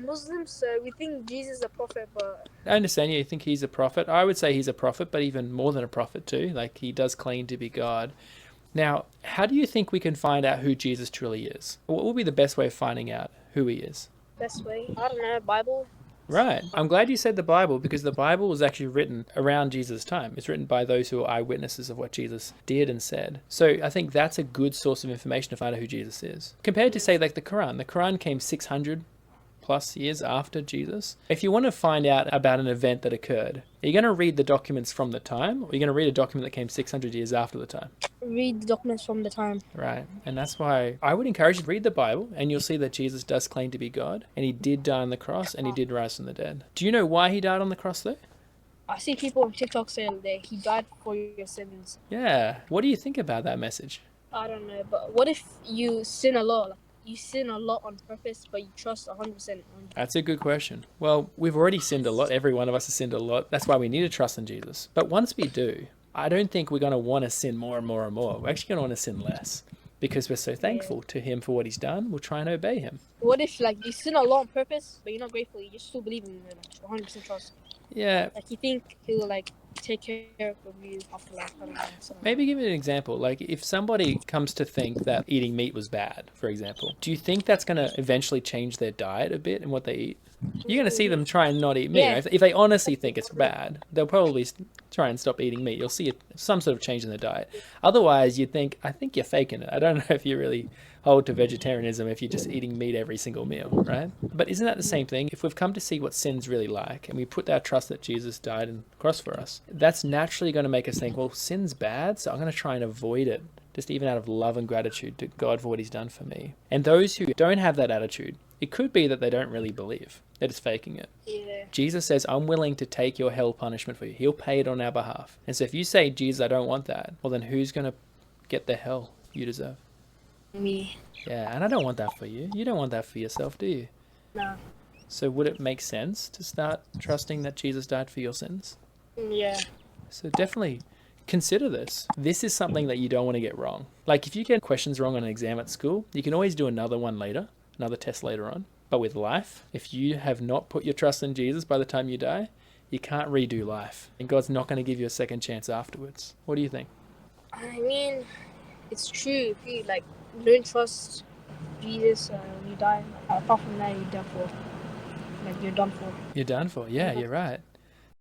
Muslims, so we think Jesus is a prophet, but I understand you think he's a prophet. I would say he's a prophet, but even more than a prophet too. Like he does claim to be God. Now, how do you think we can find out who Jesus truly is? What would be the best way of finding out who he is? best way. I don't know, Bible. Right. I'm glad you said the Bible because the Bible was actually written around Jesus' time. It's written by those who are eyewitnesses of what Jesus did and said. So I think that's a good source of information to find out who Jesus is. Compared to, say, like the Quran. The Quran came 600 plus years after Jesus. If you want to find out about an event that occurred, are you going to read the documents from the time, or are you going to read a document that came 600 years after the time? Read the documents from the time. Right. And that's why I would encourage you to read the Bible, and you'll see that Jesus does claim to be God, and he did die on the cross, and he did rise from the dead. Do you know why he died on the cross, though? I see people on TikTok saying that he died for your sins. Yeah. What do you think about that message? I don't know, but what if you sin a lot? Like, you sin a lot on purpose, but you trust 100% on. That's a good question. Well, we've already sinned a lot. Every one of us has sinned a lot. That's why we need to trust in Jesus. But once we do, I don't think we're going to want to sin more and more and more. We're actually going to want to sin less because we're so thankful to him for what he's done. We'll try and obey him. What if like you sin a lot on purpose, but you're not grateful? You just still believe in him, like 100% trust. Yeah. Like you think he'll like take care of you after life. I don't know. Maybe give me an example. Like if somebody comes to think that eating meat was bad, for example, do you think that's going to eventually change their diet a bit and what they eat? You're going to see them try and not eat meat. Yeah. If they honestly think it's bad, they'll probably try and stop eating meat. You'll see some sort of change in their diet. Otherwise, you'd think, I think you're faking it. I don't know if you really hold to vegetarianism if you're just eating meat every single meal, right? But isn't that the same thing? If we've come to see what sin's really like and we put our trust that Jesus died on the cross for us, that's naturally going to make us think, well, sin's bad, so I'm going to try and avoid it, just even out of love and gratitude to God for what he's done for me. And those who don't have that attitude, it could be that they don't really believe. They're just faking it. Yeah. Jesus says, I'm willing to take your hell punishment for you. He'll pay it on our behalf. And so if you say, Jesus, I don't want that, well, then who's going to get the hell you deserve? Me. Yeah, and I don't want that for you. You don't want that for yourself, do you? No. So would it make sense to start trusting that Jesus died for your sins? Yeah. So definitely consider this. This is something that you don't want to get wrong. Like if you get questions wrong on an exam at school, you can always do another one later, another test later on. But with life, if you have not put your trust in Jesus by the time you die, you can't redo life. And God's not going to give you a second chance afterwards. What do you think? I mean, it's true. If you like don't trust Jesus, you die. Apart from that, you're done for. Like you're done for. You're done for. Yeah, you're right.